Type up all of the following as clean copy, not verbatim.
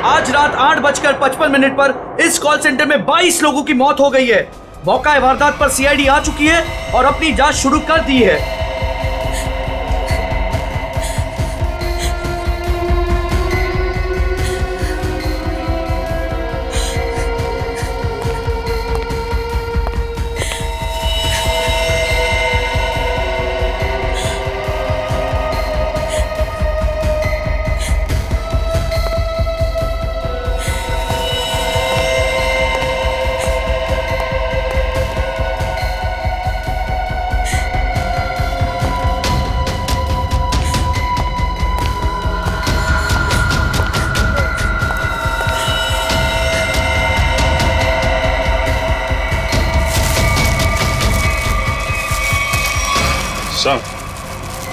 आज रात 8:55 पर इस कॉल सेंटर में 22 लोगों की मौत हो गई है। मौका वारदात पर सीआईडी आ चुकी है और अपनी जांच शुरू कर दी है।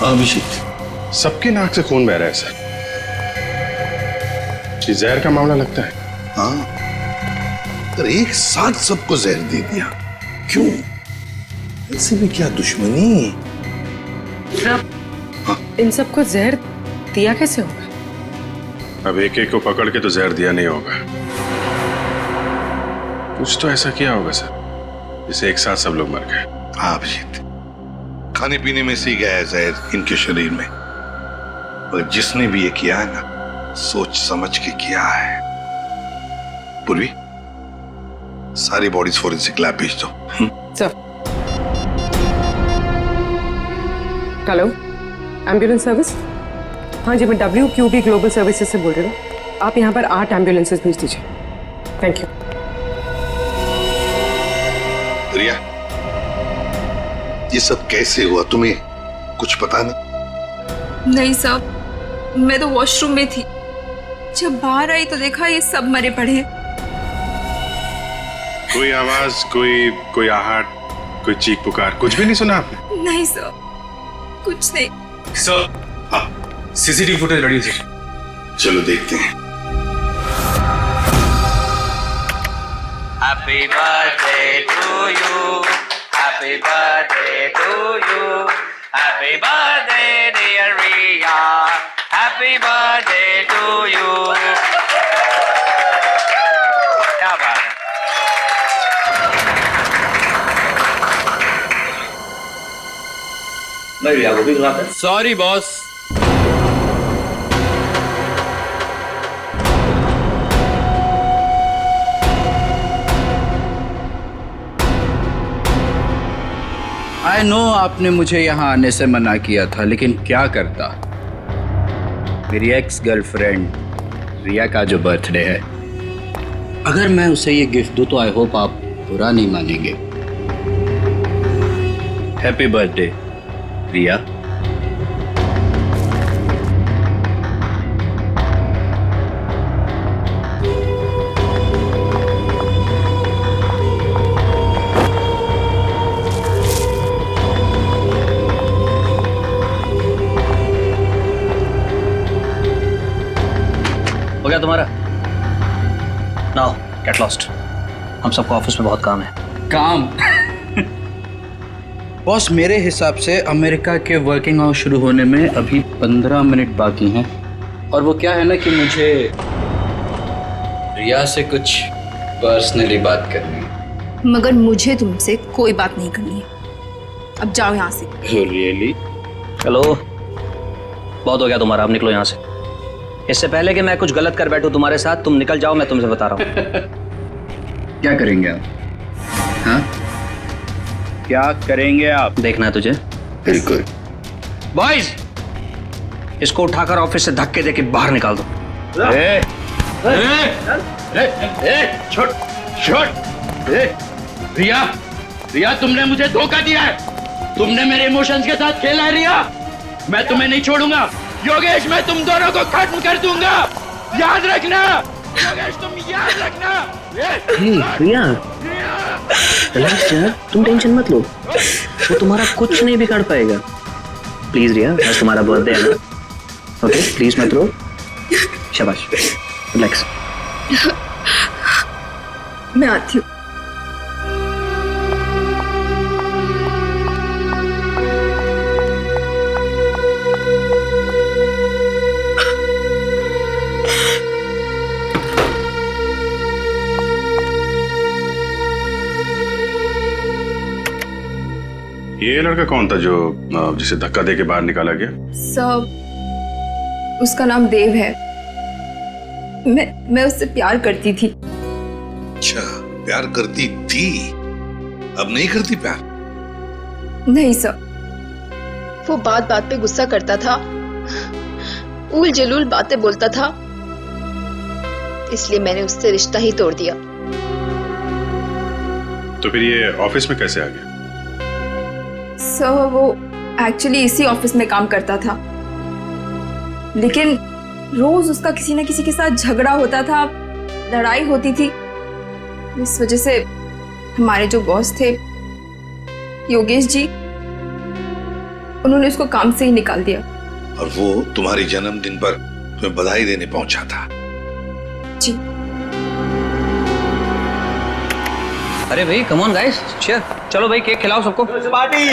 अभिषेक, सबकी नाक से खून बह रहा है सर। ये जहर का मामला लगता है। हाँ, पर एक साथ सबको जहर दे दिया, क्यों? ऐसे में क्या दुश्मनी? इन सबको जहर दिया कैसे होगा? अब एक एक को पकड़ के तो जहर दिया नहीं होगा। कुछ तो ऐसा किया होगा सर, जिससे एक साथ सब लोग मर गए। हाँ अभिषेक, खाने पीने में से गया है जहर इनके शरीर में। और जिसने भी ये किया है ना, सोच समझ के किया है। पूर्वी, सारी बॉडीज फोरेंसिक लैब भेज दो। सर। Hello, ambulance service? हाँ जी, मैं WQB ग्लोबल सर्विसेज से बोल रही हूँ। आप यहाँ पर 8 एम्बुलेंसेज भेज दीजिए। Thank you. रिया, ये सब कैसे हुआ, तुम्हें कुछ पता नहीं? नहीं साहब, मैं तो वॉशरूम में थी। जब बाहर आई तो देखा ये सब मरे पड़े हैं। कोई आवाज, कोई आहट, कोई चीख पुकार, कुछ भी नहीं सुना आपने? नहीं सर, कुछ नहीं। सर, हाँ, CCTV फुटेज रेडी है। चलो देखते हैं। Happy birthday to you. Happy birthday to you. Happy birthday dear Riya. Happy birthday to you. क्या बात है? नहीं रिया को भी खिलाते। Sorry boss. आई नो आपने मुझे यहाँ आने से मना किया था, लेकिन क्या करता। मेरी एक्स गर्लफ्रेंड रिया का जो बर्थडे है, अगर मैं उसे ये गिफ्ट दूँ तो आई होप आप बुरा नहीं मानेंगे। हैप्पी बर्थडे रिया। हो गया तुम्हारा? Now get lost. हम सबको ऑफिस में बहुत काम है। काम? बॉस, मेरे हिसाब से अमेरिका के वर्किंग आवर्स शुरू होने में अभी 15 मिनट बाकी हैं। और वो क्या है ना कि मुझे रिया से कुछ पर्सनली बात करनी है। मगर मुझे तुमसे कोई बात नहीं करनी है। अब जाओ यहाँ से। रियली? हेलो, बहुत हो गया तुम्हारा, अब निकलो यहाँ से। इससे पहले कि मैं कुछ गलत कर बैठूं तुम्हारे साथ, तुम निकल जाओ, मैं तुमसे बता रहा हूँ। क्या करेंगे आप? हाँ, क्या करेंगे आप? देखना है तुझे? बिल्कुल। बॉयज, इसको उठाकर ऑफिस से धक्के देके बाहर निकाल दो। छोड़ छोड़। रिया, रिया तुमने मुझे धोखा दिया है। तुमने मेरे इमोशंस के साथ खेला है रिया। मैं तुम्हें नहीं छोड़ूंगा। योगेश, मैं तुम दोनों को खत्म कर दूंगा, याद रखना। योगेश, तुम याद रखना। रिया, रिलैक्स यार, तुम टेंशन मत लो। वो तुम्हारा कुछ नहीं बिगाड़ पाएगा। प्लीज रिया, आज तुम्हारा बर्थडे है ना? ओके, प्लीज मत रो। शाबाश, रिलैक्स। मैं आती हूँ। ये लड़का कौन था जो जिसे धक्का दे के बाहर निकाला गया? सर उसका नाम देव है। मैं उससे प्यार करती थी। अच्छा, प्यार करती थी, अब नहीं करती प्यार? नहीं सर। वो बात बात पे गुस्सा करता था, उल जलूल बातें बोलता था, इसलिए मैंने उससे रिश्ता ही तोड़ दिया। तो फिर ये ऑफिस में कैसे आ गया? सर वो एक्चुअली इसी ऑफिस में काम करता था, लेकिन रोज उसका किसी न किसी के साथ झगड़ा होता था, लड़ाई होती थी। इस वजह से हमारे जो बॉस थे योगेश जी, उन्होंने उसको काम से ही निकाल दिया। और वो तुम्हारे जन्मदिन पर तुम्हें बधाई देने पहुंचा था? जी। अरे भाई कम ऑन गाइस, चीयर, चलो भाई केक खिलाओ सबको। पार्टी।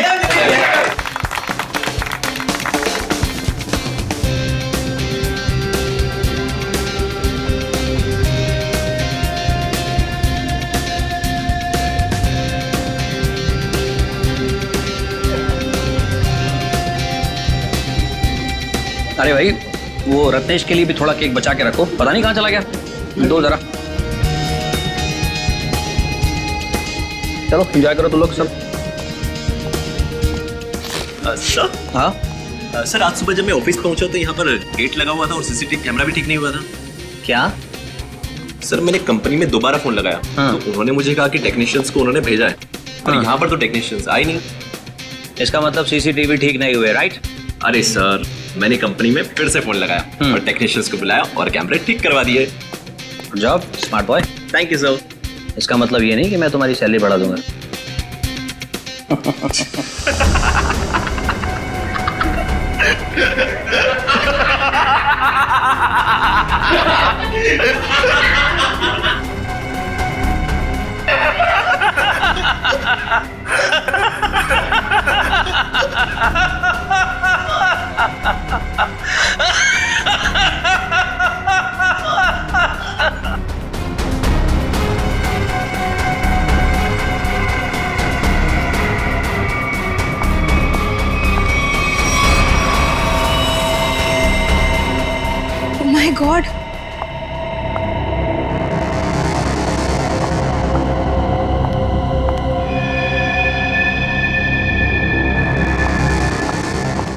अरे भाई वो रत्नेश के लिए भी थोड़ा केक बचा के रखो, पता नहीं कहाँ चला गया। दो जरा, चलो एंजॉय करो तुम लोग सब। सर। हाँ सर, आज सुबह जब मैं ऑफिस पहुंचा तो यहाँ पर गेट लगा हुआ था और सीसीटीवी कैमरा भी ठीक नहीं हुआ था। क्या? सर मैंने कंपनी में दोबारा फोन लगाया। हाँ। तो उन्होंने मुझे कहा कि टेक्नीशियंस को उन्होंने भेजा है, और हाँ। यहाँ पर तो टेक्नीशियंस आए नहीं। इसका मतलब सीसीटीवी ठीक नहीं हुए, राइट? अरे सर, मैंने कंपनी में फिर से फोन लगाया और टेक्नीशियंस को बुलाया और कैमरे ठीक करवा दिए। Good job smart boy. Thank you sir. इसका मतलब ये नहीं कि मैं तुम्हारी सैलरी बढ़ा दूंगा। Oh my God!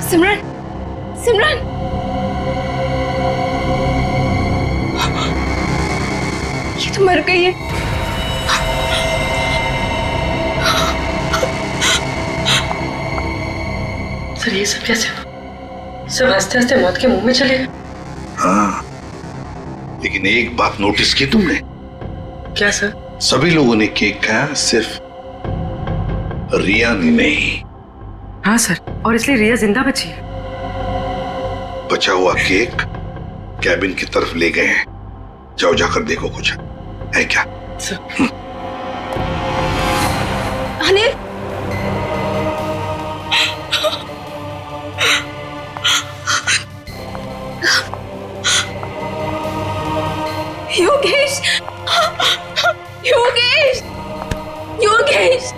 सिमरन, सिमरन! ये तो मर गई है। सर ये सब कैसे हुआ? सब हंसते हंसते मौत के मुंह में चले गए। हाँ, लेकिन एक बात नोटिस की तुमने? क्या सर? सभी लोगों ने केक खाया, सिर्फ रिया ने नहीं। हाँ सर, और इसलिए रिया जिंदा बची है। बचा हुआ केक कैबिन की तरफ ले गए हैं, जाओ जाकर देखो कुछ है क्या। Anil, Yogesh, Yogesh, Yogesh!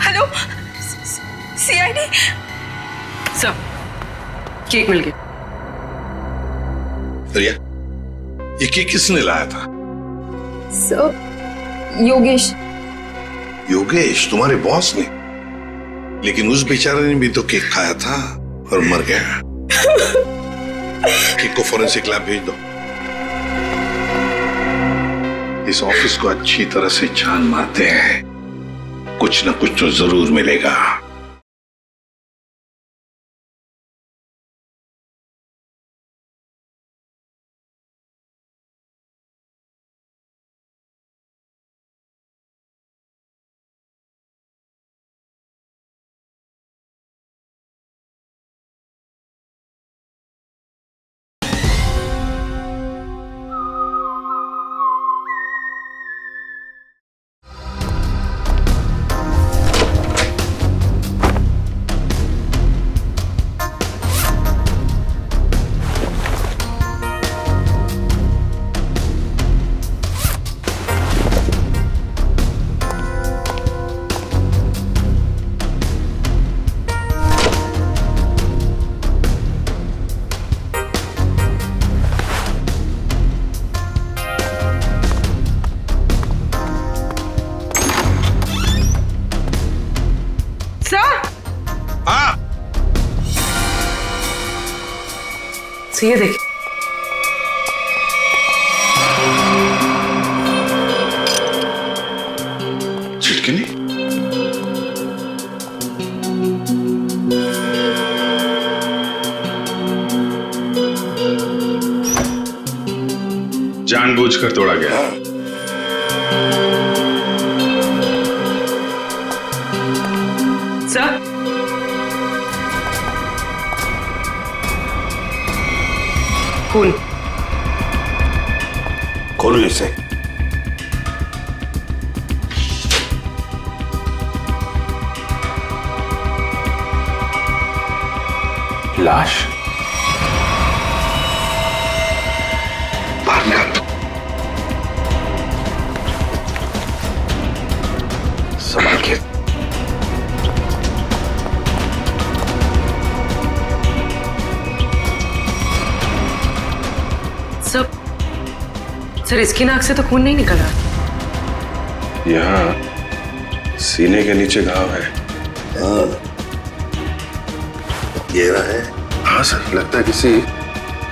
Hello, CID. Sir cake मिल गया। रिया, ये केक किसने लाया था? सर योगेश। योगेश, तुम्हारे बॉस ने? लेकिन उस बेचारे ने भी तो केक खाया था और मर गया। केक को फोरेंसिक लैब भेज दो। इस ऑफिस को अच्छी तरह से छान मारते हैं, कुछ न कुछ तो जरूर मिलेगा। से ये देखिए, छिटकिनी? जानबूझकर तोड़ा गया। सर खून। खोलो इसे। लाश? बाहर निकाल। संभाल के। सर इसकी नाक से तो खून नहीं निकल रहा। यहाँ सीने के नीचे घाव है। गहरा है? हाँ सर, लगता है किसी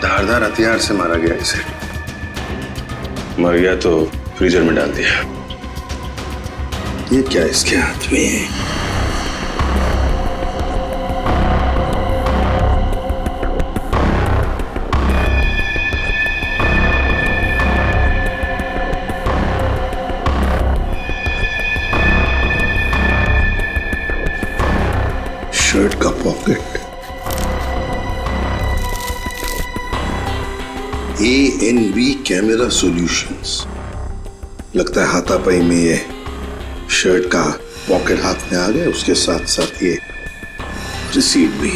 धारदार हथियार से मारा गया इसे। मर गया तो फ्रीजर में डाल दिया। ये क्या इसके हाथ में है? शर्ट का पॉकेट। ANV camera solutions. लगता है हाथापाई में ये शर्ट का पॉकेट हाथ में आ गया, उसके साथ साथ ये रिसीट भी।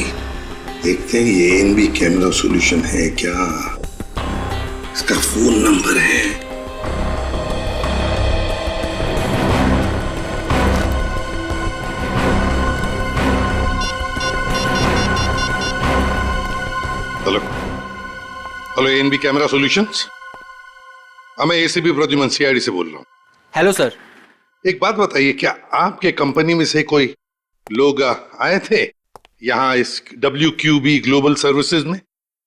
देखते हैं ये ANV कैमरा सॉल्यूशन है क्या। इसका फोन नंबर है। Hello hello, ANV camera solutions. मैं ACP प्रद्युमन CID से बोल रहा हूँ। Hello sir. एक बात बताइए, क्या आपके कंपनी में से कोई लोग आए थे यहाँ इस WQB ग्लोबल सर्विसेज में?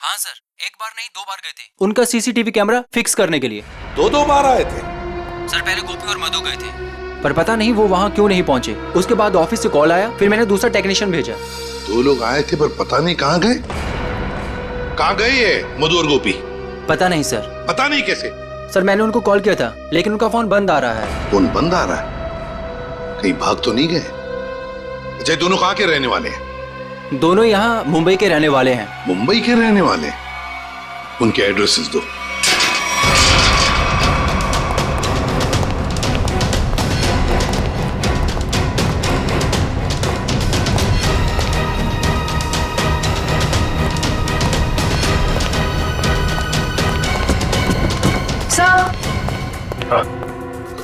हाँ सर, एक बार नहीं 2 बार गए थे उनका CCTV कैमरा फिक्स करने के लिए। दो बार आए थे? सर पहले गोपी और मधु गए थे, पर पता नहीं वो वहाँ क्यों नहीं पहुँचे। उसके बाद ऑफिस से कॉल आया, फिर मैंने दूसरा टेक्नीशियन भेजा। 2 लोग आए थे पर पता नहीं कहाँ गए। कहाँ गए ये मधु और गोपी? पता नहीं सर। पता नहीं कैसे? सर मैंने उनको कॉल किया था, लेकिन उनका फोन बंद आ रहा है। फोन बंद आ रहा है? कहीं भाग तो नहीं गए? अच्छा, दोनों कहाँ के रहने वाले हैं? दोनों यहाँ मुंबई के रहने वाले हैं। मुंबई के रहने वाले? उनके एड्रेसेस दो।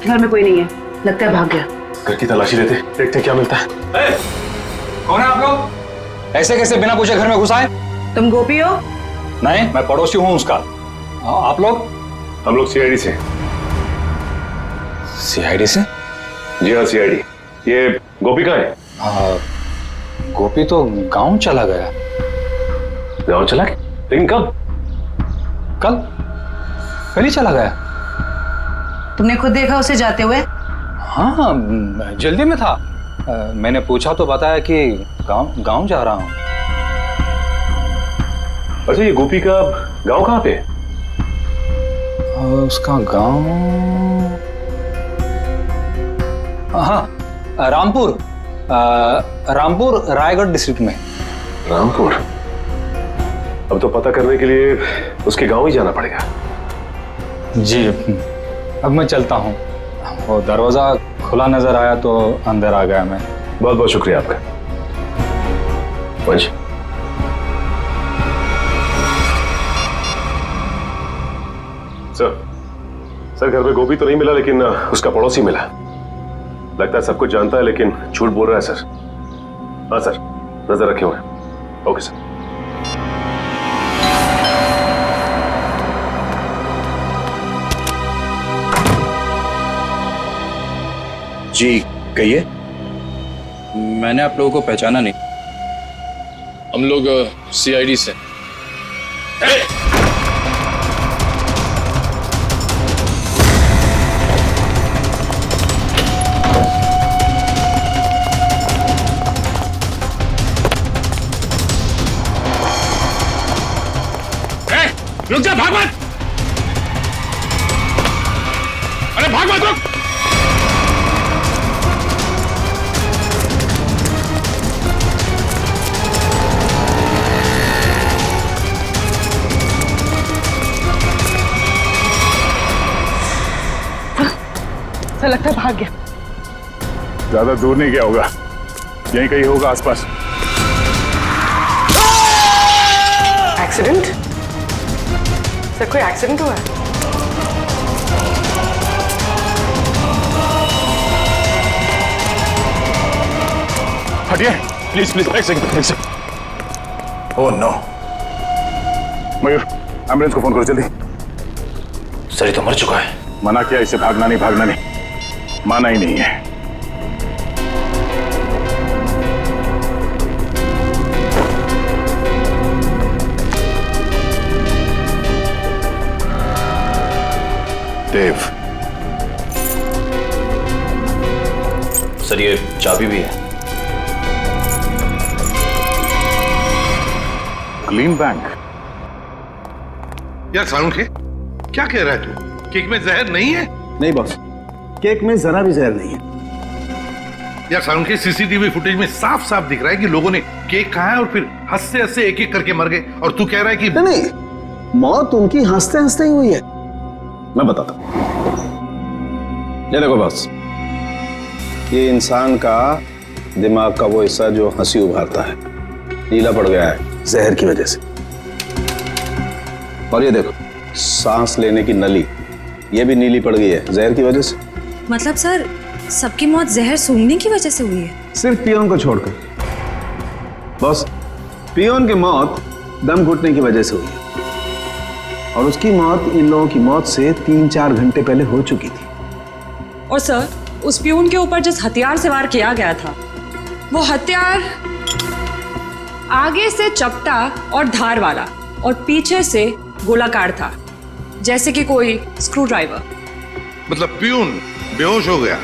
घर में कोई नहीं है, लगता है भाग गया। घर की तलाशी लेते, देखते क्या मिलता है। कौन है आप लोग? ऐसे कैसे बिना पूछे घर में घुस आए? तुम गोपी हो? नहीं, मैं पड़ोसी हूँ उसका। आप लोग? हम लोग CID से। CID से? जी हाँ, CID। ये गोपी कहाँ है? गोपी तो गांव चला गया। गाँव चला गया? लेकिन कब? कल ही चला गया। तुमने खुद देखा उसे जाते हुए? हाँ, जल्दी में था। मैंने पूछा तो बताया कि गांव जा रहा हूँ। अच्छा, ये गोपी का गांव कहाँ पे? उसका गांव, हाँ, रामपुर रायगढ़ डिस्ट्रिक्ट में। रामपुर? अब तो पता करने के लिए उसके गांव ही जाना पड़ेगा। जी, अब मैं चलता हूँ। वो दरवाजा खुला नजर आया तो अंदर आ गया मैं। बहुत बहुत शुक्रिया आपका। वंश, सर घर में गोपी तो नहीं मिला, लेकिन उसका पड़ोसी मिला। लगता है सब कुछ जानता है, लेकिन झूठ बोल रहा है सर। हाँ सर, नजर रखे हुए। Okay sir. जी कहिए। मैंने आप लोगों को पहचाना नहीं। हम लोग CID से। रुक जा, भाग मत। अरे भाग मत, रुक। सर लगता है भाग गया। ज्यादा दूर नहीं गया होगा, यहीं कहीं होगा आसपास। एक्सीडेंट? सर कोई एक्सीडेंट हुआ है? हटिए प्लीज प्लीज, एक second. Oh no. Mayur, ambulance को फोन करो जल्दी। सर ये तो मर चुका है। मना किया इसे, भागना नहीं, माना ही नहीं है। देव, सर ये चाबी भी है। Clean bank. यार सालुंखे, क्या कह रहा है तू? केक में जहर नहीं है? नहीं बॉस, केक में जरा भी जहर नहीं है। यार सालुंखे, सीसीटीवी फुटेज में साफ साफ दिख रहा है कि लोगों ने केक खाया और फिर हंसते हंसते एक एक करके मर गए, और तू कह रहा है कि नहीं, मौत उनकी हंसते हंसते ही हुई है। मैं बताता हूं। ये देखो बॉस, ये इंसान का दिमाग का वो हिस्सा जो हंसी उभारता है, नीला पड़ गया है जहर की वजह से। और ये देखो, सांस लेने की नली, ये भी नीली पड़ गई है जहर की वजह से। मतलब सर, सबकी मौत जहर सूंघने की वजह से हुई है? सिर्फ पियोन को छोड़कर। बॉस, पियोन की मौत दम घुटने की वजह से हुई है, और उसकी मौत इन लोगों की मौत से 3-4 घंटे पहले हो चुकी थी। और सर, उस पियून के ऊपर जिस हथियार से वार किया गया था, वो हथियार आगे से चपटा और धार वाला और पीछे से गोलाकार था, जैसे कि कोई स्क्रू ड्राइवर। मतलब प्यून बेहोश हो गया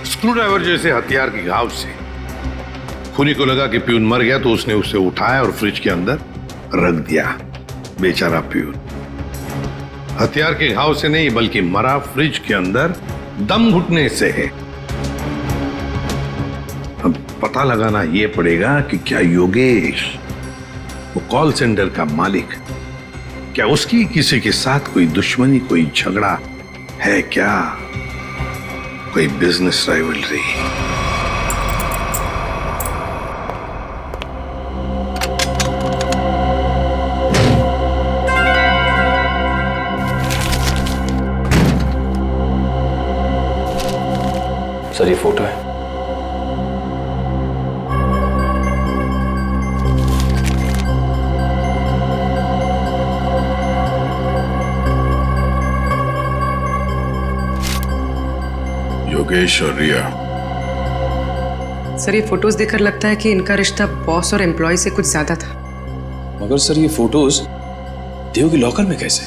स्क्रू ड्राइवर जैसे हथियार के घाव से। खूनी को लगा कि प्यून मर गया तो उसने उसे उठाया और फ्रिज के अंदर रख दिया। बेचारा प्यून हथियार के घाव से नहीं, बल्कि मरा फ्रिज के अंदर दम घुटने से है। अब पता लगाना यह पड़ेगा कि क्या योगेश, वो कॉल सेंटर का मालिक, क्या उसकी किसी के साथ कोई दुश्मनी, कोई झगड़ा है क्या, कोई बिजनेस राइवलरी? सर ये फोटो है। योगेश और रिया। सर ये फोटोज देखकर लगता है कि इनका रिश्ता बॉस और एम्प्लॉय से कुछ ज्यादा था। मगर सर ये फोटोज देव की लॉकर में कैसे?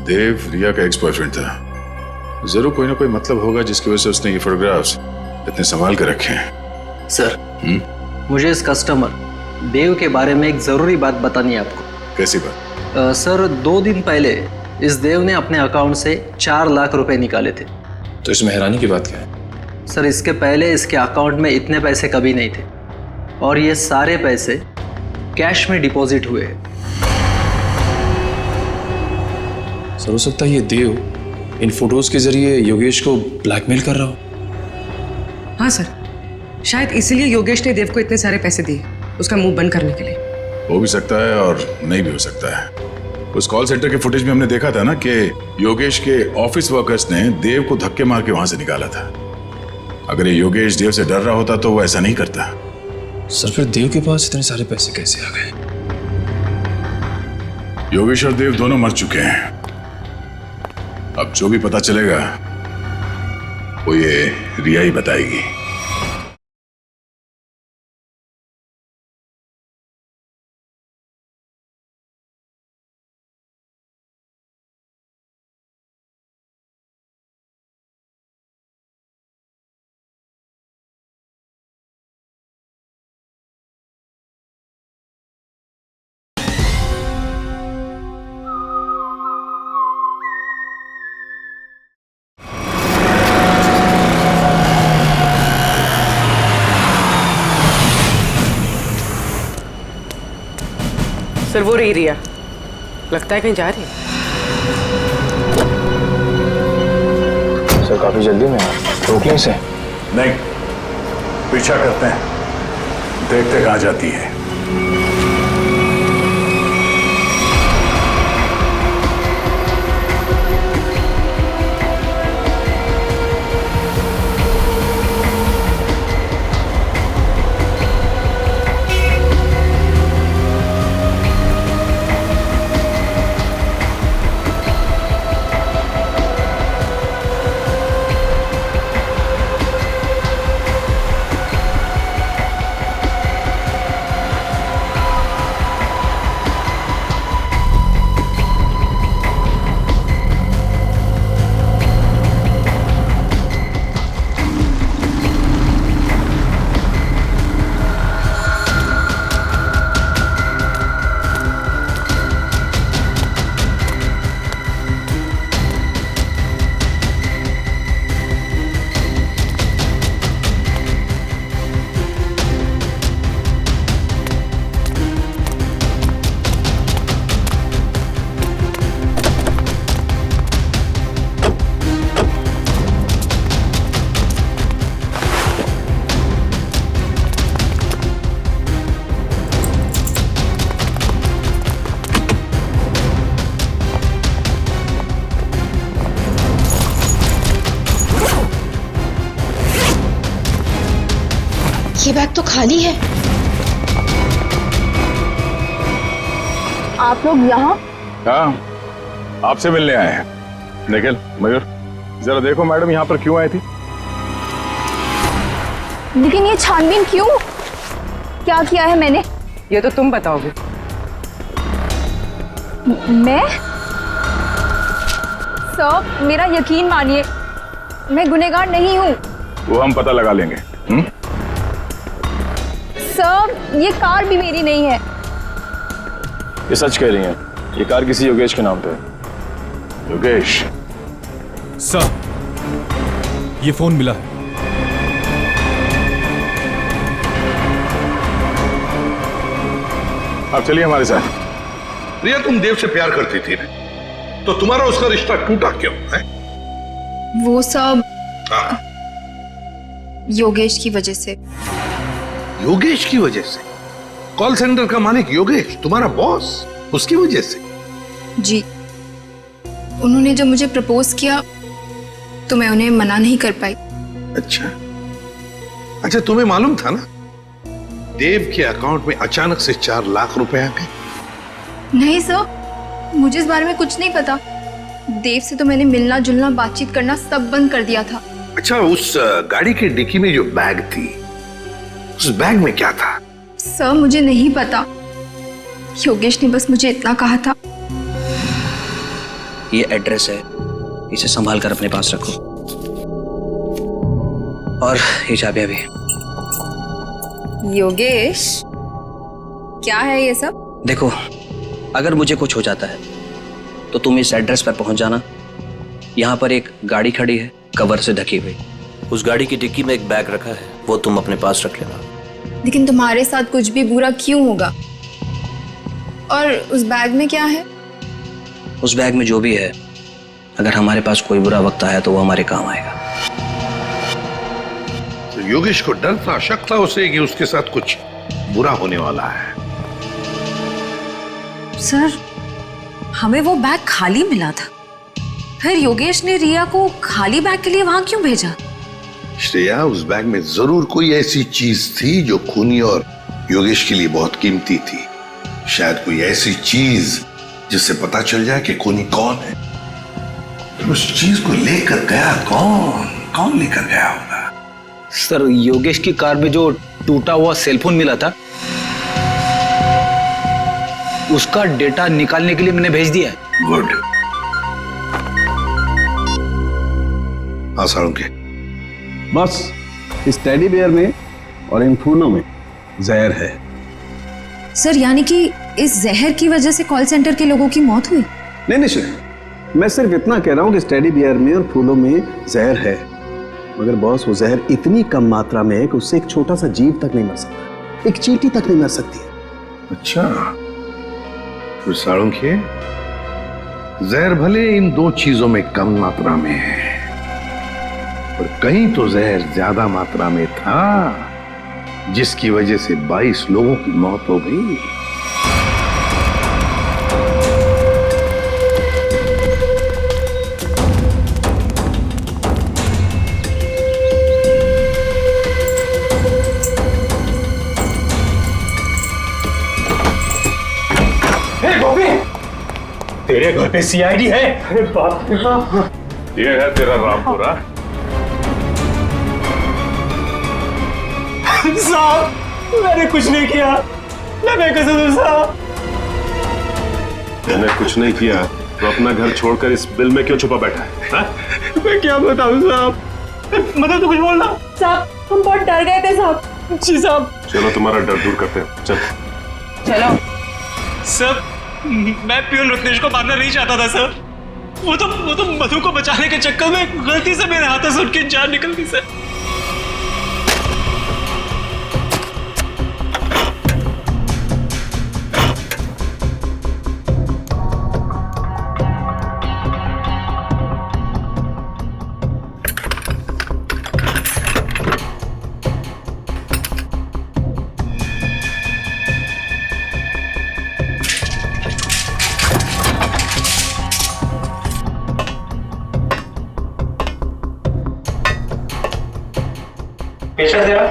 देव रिया का एक्स बॉयफ्रेंड था, जरूर कोई ना कोई मतलब होगा जिसकी वजह से उसने ये फोटोग्राफ्स इतने संभाल कर रखे हैं। सर, मुझे इस कस्टमर देव के बारे में एक जरूरी बात बतानी है आपको। कैसी बात? सर 2 दिन पहले इस देव ने अपने अकाउंट से 4 लाख रुपए निकाले थे। तो इसमें हैरानी की बात क्या है? सर इसके पहले इसके अकाउंट में इतने पैसे कभी नहीं थे, और ये सारे पैसे कैश में डिपॉजिट हुए हैं। सर हो सकता है ये देव इन फोटोज के जरिए योगेश को ब्लैकमेल कर रहा हो। हाँ सर, शायद इसीलिए योगेश ने देव को इतने सारे पैसे दिए उसका मुंह बंद करने के लिए। हो भी सकता है और नहीं भी हो सकता है। उस कॉल सेंटर के फुटेज में हमने देखा था ना कि योगेश के ऑफिस वर्कर्स ने देव को धक्के मार के वहां से निकाला था। अगर ये योगेश देव से डर रहा होता तो वो ऐसा नहीं करता। सर फिर देव के पास इतने सारे पैसे कैसे आ गए? योगेश और देव दोनों मर चुके हैं। अब जो भी पता चलेगा वो ये रिया ही बताएगी। सर वो रही रिया, लगता है कहीं जा रही है। सर काफी जल्दी में रोक लें इसे। नहीं, पीछा करते हैं, देखते कहाँ जाती है। ये बैग तो खाली है। आप लोग यहाँ? हाँ, आपसे मिलने आए हैं। निखिल, मयूर, जरा देखो मैडम यहाँ पर क्यों आई थी? लेकिन ये छानबीन क्यों? क्या किया है मैंने? ये तो तुम बताओगे। मैं? सर, मेरा यकीन मानिए, मैं गुनहगार नहीं हूँ। वो हम पता लगा लेंगे। सर, ये कार भी मेरी नहीं है। ये सच कह रही हैं, ये कार किसी योगेश के नाम पे है। योगेश? सर, ये फोन मिला है। आप चलिए हमारे साथ। रिया, तुम देव से प्यार करती थी ना, तो तुम्हारा उसका रिश्ता टूटा क्यों है? वो सब योगेश की वजह से। योगेश की वजह से? कॉल सेंटर का मालिक योगेश, तुम्हारा बॉस, उसकी वजह से? जी, उन्होंने जब मुझे प्रपोज किया तो मैं उन्हें मना नहीं कर पाई। अच्छा, तुम्हें मालूम था ना देव के अकाउंट में अचानक से 4 लाख रुपए आ गए? नहीं सर, मुझे इस बारे में कुछ नहीं पता। देव से तो मैंने मिलना जुलना बातचीत करना सब बंद कर दिया था। अच्छा, उस गाड़ी के डिक्की में जो बैग थी, उस बैग में क्या था? सर, मुझे नहीं पता। योगेश ने बस मुझे इतना कहा था। ये एड्रेस है, इसे संभाल कर अपने पास रखो। और ये चाबियां भी। योगेश, क्या है ये सब? देखो, अगर मुझे कुछ हो जाता है तो तुम इस एड्रेस पर पहुंच जाना। यहाँ पर एक गाड़ी खड़ी है, कवर से ढकी हुई। उस गाड़ी की डिक्की में एक बैग रखा है, वो तुम अपने पास रख लेना। लेकिन तुम्हारे साथ कुछ भी बुरा क्यों होगा? और उस बैग में क्या है? उस बैग में जो भी है, अगर हमारे पास कोई बुरा वक्त आया तो वो हमारे काम आएगा। तो योगेश को डर था, शक था उसे कि उसके साथ कुछ बुरा होने वाला है। सर, हमें वो बैग खाली मिला था, फिर योगेश ने रिया को खाली बैग के लिए वहां क्यों भेजा? श्रेया, उस बैग में जरूर कोई ऐसी चीज थी जो खूनी और योगेश के लिए बहुत कीमती थी। शायद कोई ऐसी चीज जिससे पता चल जाए कि खूनी कौन है। तो उस चीज को लेकर गया कौन लेकर गया होगा? सर, योगेश की कार में जो टूटा हुआ सेलफोन मिला था, उसका डेटा निकालने के लिए मैंने भेज दिया है। गुड। हाँ साळुंखे, बस इस टेडी बियर में और इन फूलों में जहर है। सर, यानी कि इस जहर की वजह से कॉल सेंटर के लोगों की मौत हुई? नहीं निश्चय, मैं सिर्फ इतना कह रहा हूं कि इस टेडी बियर में और फूलों में जहर है, मगर बॉस वो जहर इतनी कम मात्रा में है कि उससे एक छोटा सा जीव तक नहीं मर सकता, एक चींटी तक नहीं मर सकती है। अच्छा, तो साळुंखे, जहर भले इन दो चीजों में कम मात्रा में है, पर कहीं तो जहर ज्यादा मात्रा में था, जिसकी वजह से 22 लोगों की मौत हो गई। तेरे घर पे सीआईडी है? अरे बाप रे बाप। ये है तेरा रामपुरा। साहब मैंने कुछ नहीं किया, मैं कसम साहब। मैंने कुछ नहीं किया तो अपना घर छोड़कर इस बिल में क्यों छुपा बैठा है? हा? मैं क्या बताऊं साहब, मतलब तो कुछ बोलना। साहब हम बहुत डर गए थे साहब। जी साहब। चलो तुम्हारा डर दूर करते हैं, चल। चलो। सर मैं प्यून रत्नेश को मारना नहीं चाहता था सर, वो तो मधु को बचाने के चक्कर में गलती से मेरे हाथों से उनकी जान निकल गई सर। पेशेंट जरा।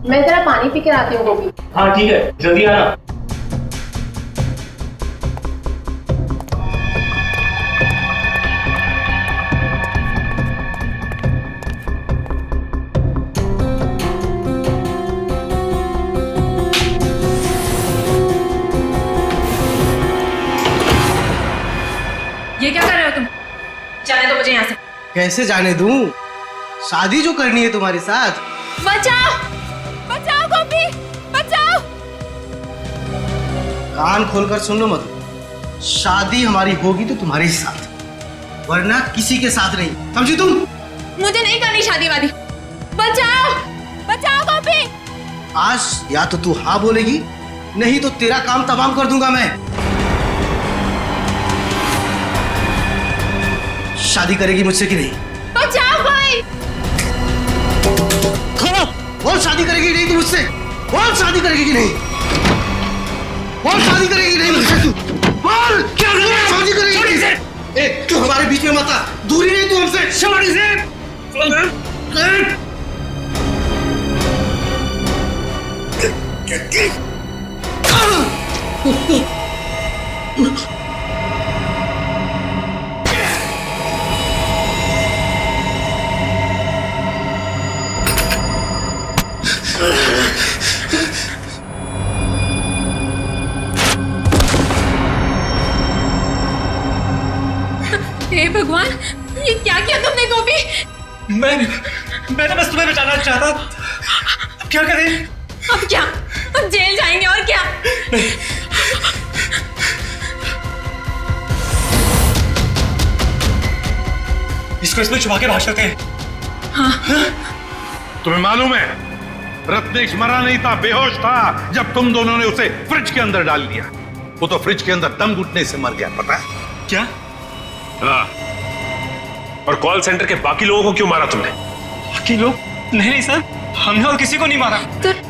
मैं जरा पानी पी कर आती हूँ गोपी। हाँ ठीक है, जल्दी आना। ये क्या कर रहे हो तुम? जाने दो मुझे यहाँ से। कैसे जाने दूं? शादी जो करनी है तुम्हारे साथ। बचाओ बचाओ गोपी बचाओ। कान खोलकर सुन लो मधु, शादी हमारी होगी तो तुम्हारे साथ, वरना किसी के साथ नहीं, समझी तुम? मुझे नहीं करनी शादी वादी। बचाओ बचाओ गोपी। आज या तो तू हाँ बोलेगी, नहीं तो तेरा काम तमाम कर दूंगा मैं। शादी करेगी मुझसे कि नहीं? बचाओ भाई। बोल शादी करेगी नहीं तू मुझसे? बोल शादी करेगी कि नहीं? बोल शादी करेगी नहीं मुझसे तू? बोल क्या शादी करेगी नहीं? ए तू हमारे बीच में मत आ, दूरी नहीं तू हमसे। शादी से हे भगवान, ये क्या किया तुमने गोपी? मैंने बस तुम्हें बचाना चाहता। अब क्या करें? अब क्या? अब जेल जाएंगे और क्या? इसको इसमें छुपा के भाग सकते हैं। हाँ। तुम्हें मालूम है रत्नेश मरा नहीं था, बेहोश था जब तुम दोनों ने उसे फ्रिज के अंदर डाल दिया। वो तो फ्रिज के अंदर दम घुटने से मर गया, पता है? क्या? हाँ। और कॉल सेंटर के बाकी लोगों को क्यों मारा तुमने? बाकी लोग? नहीं सर, हमने और किसी को नहीं मारा। सर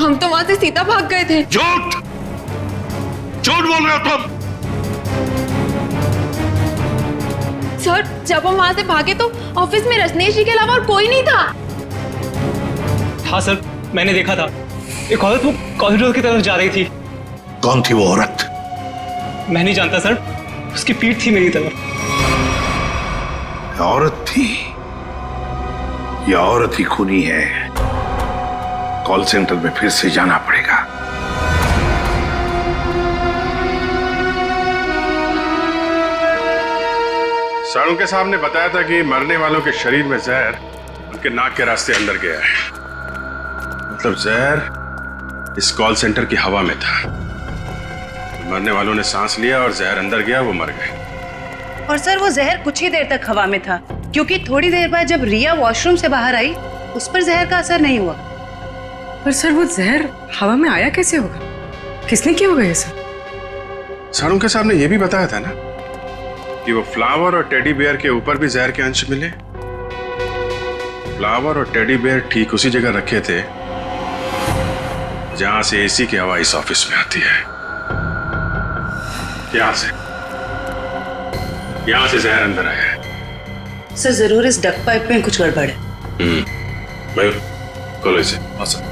हम तो वहां से सीधा भाग गए थे। झूठ झूठ बोल रहे हो तुम। सर जब हम वहां से भागे तो ऑफिस में रत्नेश जी के अलावा और कोई नहीं था। हाँ सर, मैंने देखा था, एक औरत वो कॉरिडोर की तरफ जा रही थी। कौन थी वो औरत? मैं नहीं जानता सर, उसकी पीठ थी मेरी तरफ। औरत थी? ये औरत ही खूनी है। कॉल सेंटर में फिर से जाना पड़ेगा। साळुंखे साहब ने बताया था कि मरने वालों के शरीर में जहर उनके नाक के रास्ते अंदर गया है। मतलब जहर इस कॉल सेंटर की हवा में था। मरने वालों ने सांस लिया और जहर अंदर गया, वो मर गए। और सर वो जहर कुछ ही देर तक हवा में था, क्योंकि थोड़ी देर बाद जब रिया वॉशरूम से बाहर आई उस पर जहर का असर नहीं हुआ। पर सर वो जहर हवा में आया कैसे होगा? किसने किया होगा ये सब? सारुंके साहब ने यह भी बताया था ना कि वो फ्लावर और टेडी बेयर के ऊपर भी जहर के अंश मिले। फ्लावर और टेडी बेयर ठीक उसी जगह रखे थे जहां से एसी की हवा इस ऑफिस में आती है। यहां से जहर अंदर आया है। सर जरूर इस डक पाइप में कुछ गड़बड़ है। मयूर खोलो इसे। हाँ सर।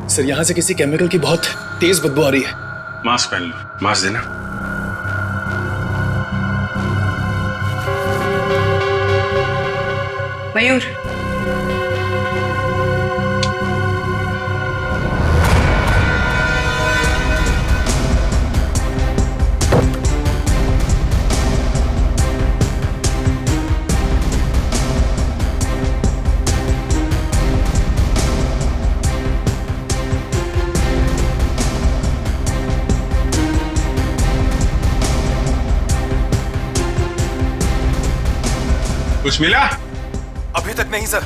सर यहाँ से किसी केमिकल की बहुत तेज बदबू आ रही है। मास्क पहन लो। मास्क देना। मयूर, कुछ मिला? अभी तक नहीं सर।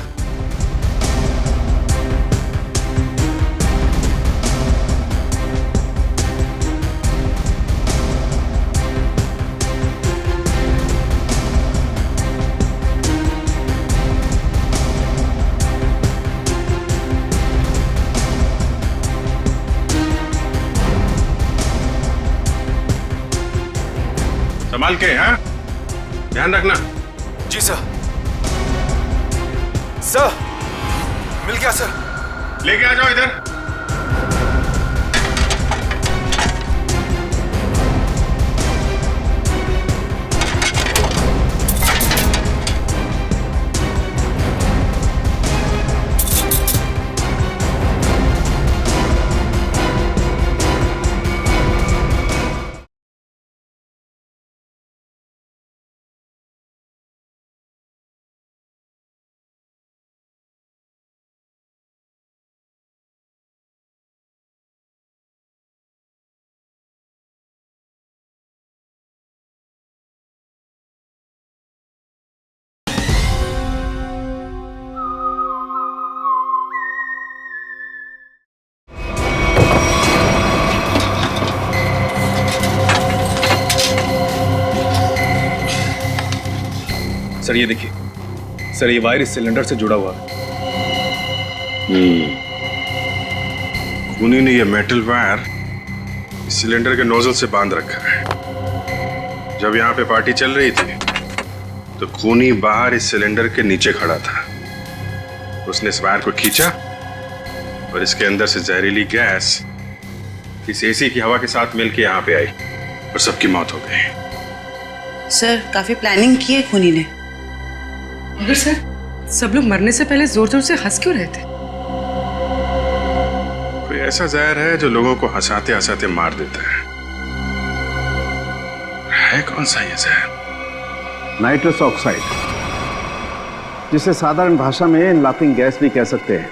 संभाल के, हाँ? ध्यान रखना। जी सर। सर मिल गया सर। लेके आ जाओ इधर। सर ये देखिए, सर ये वायर इस सिलेंडर से जुड़ा हुआ है। खूनी ने ये मेटल वायर इस सिलेंडर के नोजल से बांध रखा है। जब यहाँ पे पार्टी चल रही थी तो खूनी बाहर इस सिलेंडर के नीचे खड़ा था। उसने इस वायर को खींचा और इसके अंदर से जहरीली गैस इस एसी की हवा के साथ मिलकर यहाँ पे आई और सबकी मौत हो गई। सर काफी प्लानिंग की है खूनी ने। मगर सर सब लोग मरने से पहले जोर जोर से हंस क्यों रहे थे? कोई ऐसा जहर है जो लोगों को हंसाते हंसाते मार देता है कौन सा ये जहर? नाइट्रस ऑक्साइड, जिसे साधारण भाषा में लाफिंग गैस भी कह सकते हैं।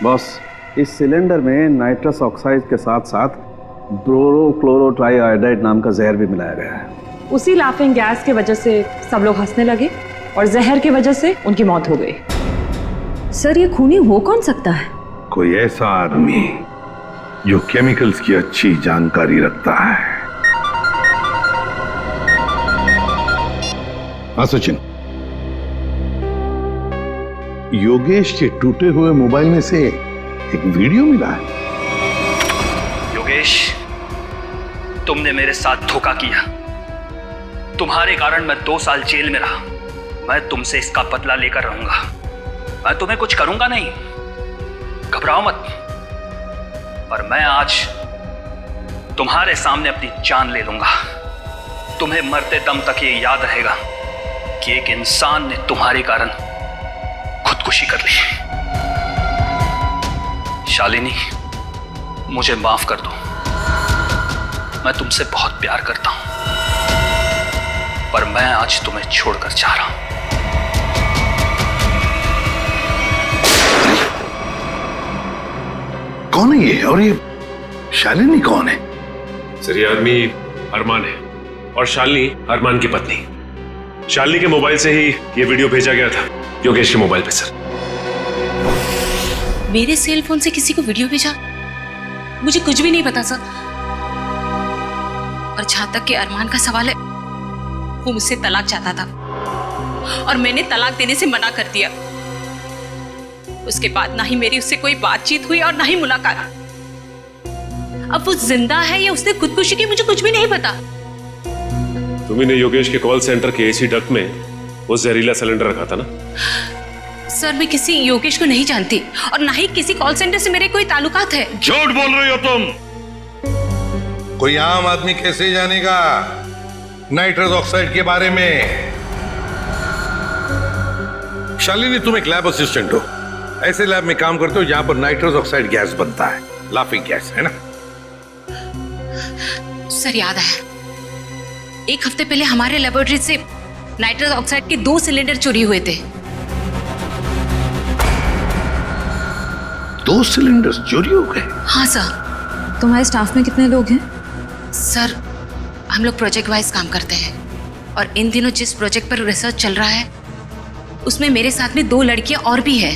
बॉस, इस सिलेंडर में नाइट्रस ऑक्साइड के साथ साथ ब्रोरोक्लोरोट्राइआयोडाइड नाम का जहर भी मिलाया गया है। उसी लाफिंग गैस की वजह से सब लोग हंसने लगे और जहर की वजह से उनकी मौत हो गई। सर ये खूनी हो कौन सकता है? कोई ऐसा आदमी जो केमिकल्स की अच्छी जानकारी रखता है। हाँ सचिन, योगेश के टूटे हुए मोबाइल में से एक वीडियो मिला है। योगेश, तुमने मेरे साथ धोखा किया। तुम्हारे कारण मैं 2 साल जेल में रहा। मैं तुमसे इसका बदला लेकर रहूंगा। मैं तुम्हें कुछ करूंगा नहीं, घबराओ मत। पर मैं आज तुम्हारे सामने अपनी जान ले लूंगा। तुम्हें मरते दम तक ये याद रहेगा कि एक इंसान ने तुम्हारे कारण खुदकुशी कर ली। शालिनी, मुझे माफ कर दो। मैं तुमसे बहुत प्यार करता हूं, पर मैं आज तुम्हें छोड़कर जा रहा हूं। कौन है ये? और ये शालिनी कौन है? सर, ये आदमी अरमान है और शालिनी अरमान की पत्नी। शालिनी के मोबाइल से ही ये वीडियो भेजा गया था योगेश के मोबाइल पे। सर, मेरे सेल फोन से किसी को वीडियो भेजा? मुझे कुछ भी नहीं पता सर। और जहां तक कि अरमान का सवाल है, वो मुझसे तलाक चाहता था और मैंने तलाक देने से मना कर दिया। उसके बाद ना ही मेरी उससे कोई बातचीत हुई और ना ही मुलाकात। अब वो जिंदा है या उसने खुदकुशी की, मुझे कुछ भी नहीं पता। तुम्ही ने योगेश के कॉल सेंटर के एसी डक्ट में वो जहरीला सिलेंडर रखा था ना? सर, मैं किसी योगेश को नहीं जानती और ना ही किसी कॉल सेंटर से मेरे कोई ताल्लुकात है। झूठ बोल रही हो तुम। कोई आम आदमी कैसे जानेगा नाइट्रस ऑक्साइड के बारे में? शालिनी, तुम एक लैब असिस्टेंट हो। ऐसे लैब में काम करते हो जहां पर नाइट्रस ऑक्साइड गैस बनता है, लाफिंग गैस, है ना? सर, याद है, एक हफ्ते पहले हमारे लेबोरेटरी से नाइट्रस ऑक्साइड के 2 सिलेंडर चोरी हुए थे। 2 सिलेंडर्स चोरी हो गए? हाँ सर। तुम्हारे स्टाफ में कितने लोग हैं? सर, हम लोग प्रोजेक्ट वाइज काम करते हैं और इन दिनों जिस प्रोजेक्ट पर रिसर्च चल रहा है उसमें मेरे साथ में 2 लड़कियां और भी है।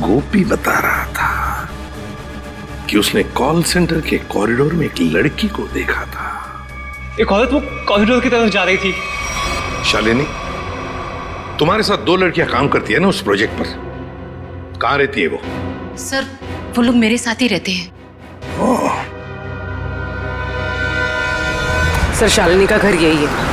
गोपी बता रहा था कि उसने कॉल सेंटर के कॉरिडोर में एक लड़की को देखा था। एक औरत वो कॉरिडोर की तरफ जा रही थी। शालिनी, तुम्हारे साथ 2 लड़कियां काम करती है ना उस प्रोजेक्ट पर? कहां रहती है वो? सर, वो लोग मेरे साथ ही रहते हैं। सर, शालिनी का घर यही है।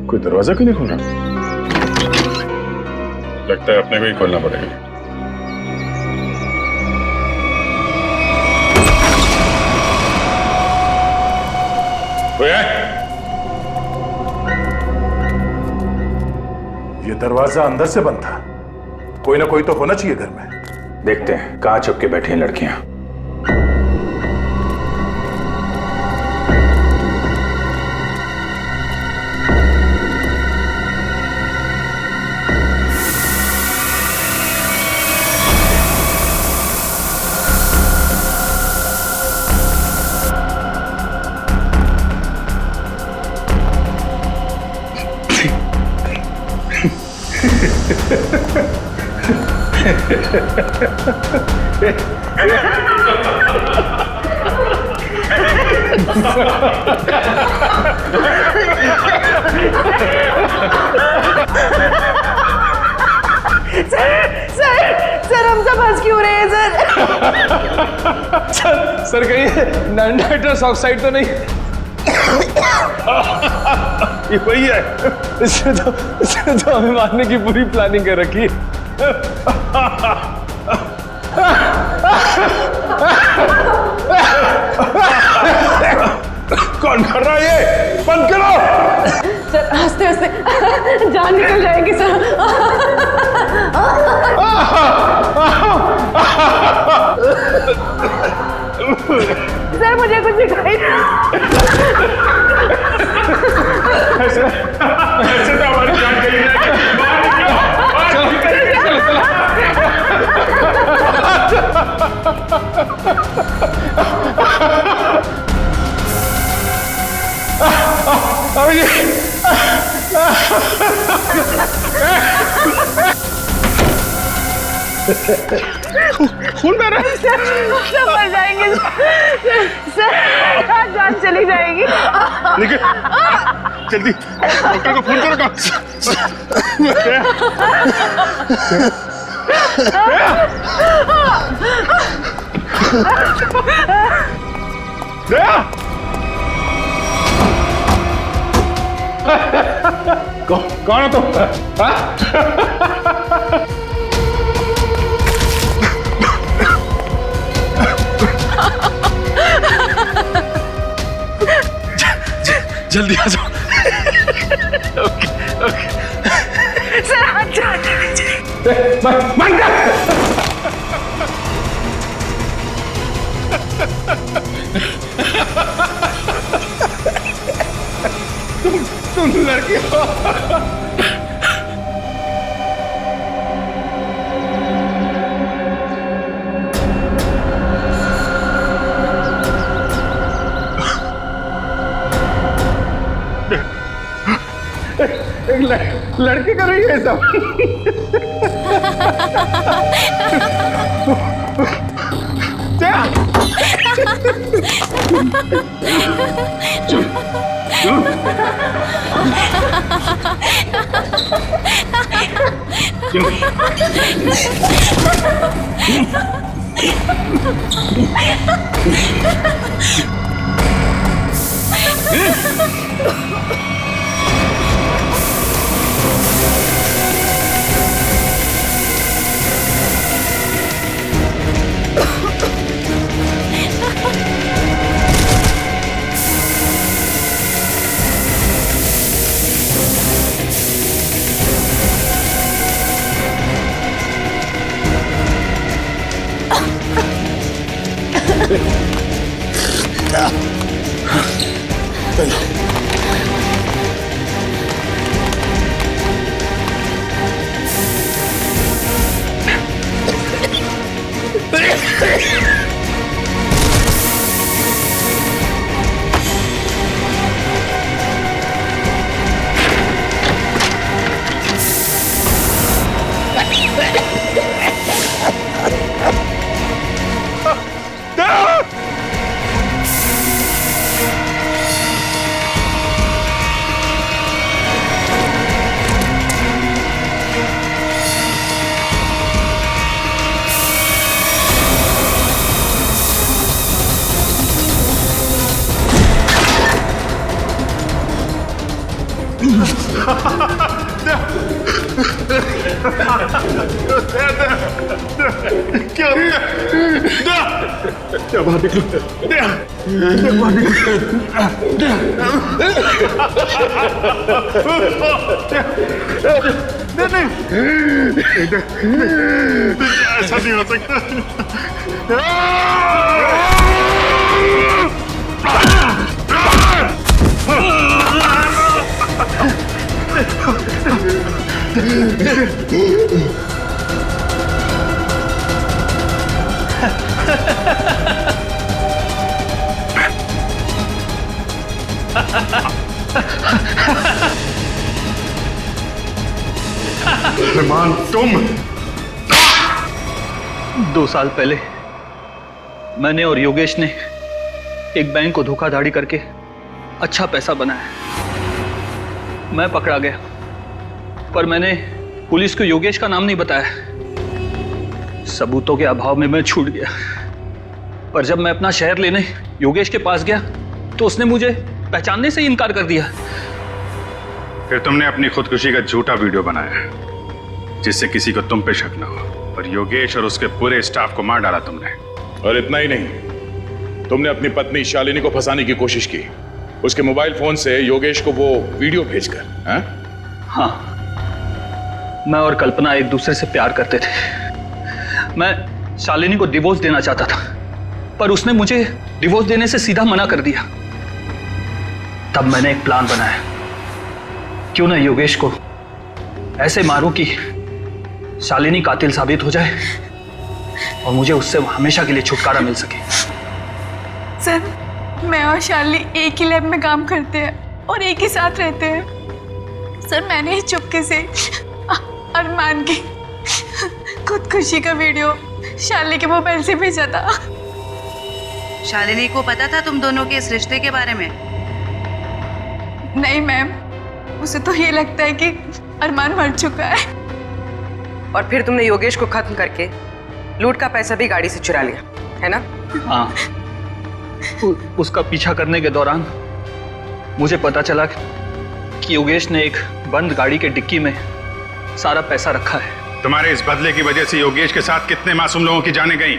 कोई दरवाजा क्यों नहीं खोल रहा? लगता है अपने को ही खोलना पड़ेगा। कोई है? ये दरवाजा अंदर से बंद था। कोई ना कोई तो होना चाहिए घर में। देखते हैं कहां छुप के बैठी हैं लड़कियां। सर, हम सब हंस क्यों रहे हैं सर? सर कहीं नाइट्रस ऑक्साइड तो नहीं? ये वही है। इसने तो हमें मारने की पूरी प्लानिंग कर रखी है। कौन कर रहा है ये? बंद करो। सर, हंसते हंसते जान निकल जाएगी सर। सर, मुझे कुछ दिखाई ऐसे तो हमारी जान चली जाएगी। खून बह रहा है। सब मर जाएंगे सर, जान चली जाएगी। निकल जल्दी, डॉक्टर को फोन करो। कौन हो तुम? जल्दी आ जाओ। ओके ओके सर हाथ जाने दीजिए। तुम लड़की हो। एक लड़की कर रही है सब। क्या बाहर निकलो, बाहर निकलो। ऐसा नहीं हो सकता। रहमान तुम 2 साल पहले मैंने और योगेश ने एक बैंक को धोखाधड़ी करके अच्छा पैसा बनाया। मैं पकड़ा गया, पर मैंने पुलिस को योगेश का नाम नहीं बताया। सबूतों के अभाव में मैं छूट गया। पर जब मैं अपना शहर लेने योगेश के पास गया तो उसने मुझे पहचानने से ही इनकार कर दिया। फिर तुमने अपनी खुदकुशी का झूठा वीडियो बनाया जिससे किसी को तुम पे शक न हो, और योगेश और उसके पूरे स्टाफ को मार डाला तुमने। और इतना ही नहीं, तुमने अपनी पत्नी शालिनी को फंसाने की कोशिश की, उसके मोबाइल फोन से योगेश को वो वीडियो भेजकर। हाँ, मैं और कल्पना एक दूसरे से प्यार करते थे। मैं शालिनी को डिवोर्स देना चाहता था, पर उसने मुझे डिवोर्स देने से सीधा मना कर दिया। तब मैंने एक प्लान बनाया, क्यों ना योगेश को ऐसे मारूं कि शालिनी कातिल साबित हो जाए और मुझे उससे हमेशा के लिए छुटकारा मिल सके। सर, मैं और शालिनी एक ही लैब में काम करते हैं और एक ही साथ रहते हैं। सर, मैंने ही चुपके से अरमान की खुदकुशी का वीडियो शालिनी के मोबाइल से भेजा था। शालिनी को पता था तुम दोनों के इस रिश्ते के बारे में? नहीं मैम, उसे तो ये लगता है कि अरमान मर चुका है। और फिर तुमने योगेश को खत्म करके लूट का पैसा भी गाड़ी से चुरा लिया, है ना? हाँ, उसका पीछा करने के दौरान मुझे पता चला कि योगेश ने एक बंद गाड़ी के डिक्की में सारा पैसा रखा है। तुम्हारे इस बदले की वजह से योगेश के साथ कितने मासूम लोगों की जानें गई,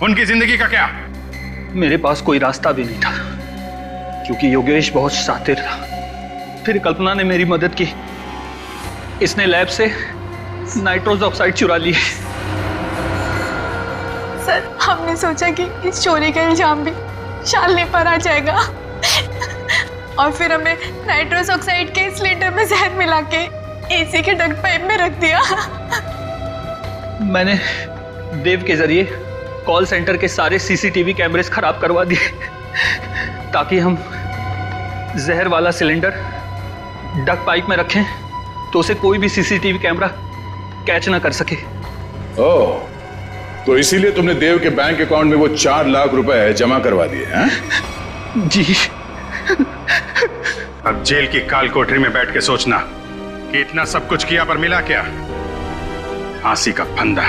उनकी जिंदगी का क्या? मेरे पास कोई रास्ता भी नहीं था क्योंकि योगेश बहुत शातिर था। फिर कल्पना ने मेरी मदद की। इसने लैब से नाइट्रोस ऑक्साइड चुरा ली। सर, हमने सोचा कि इस चोरी का इल्जाम भी शालिनी पर आ जाएगा और फिर हमने नाइट्रोस ऑक्साइड के सिलेंडर में जहर मिला के एसी के डक्ट पाइप में रख दिया। मैंने देव के जरिए कॉल सेंटर के सारे सीसीटीवी कैमरेस खराब करवा दिए ताकि हम जहर वाला सिलेंडर डक्ट पाइप में रखें तो उसे कोई भी सीसीटीवी कैमरा कैच ना कर सके। ओह, तो इसीलिए तुमने देव के बैंक अकाउंट में वो 4 लाख रुपए जमा करवा दिए हैं? जी। अब जेल की काल कोठरी में बैठ के सोचना कि इतना सब कुछ किया पर मिला क्या? फांसी का फंदा।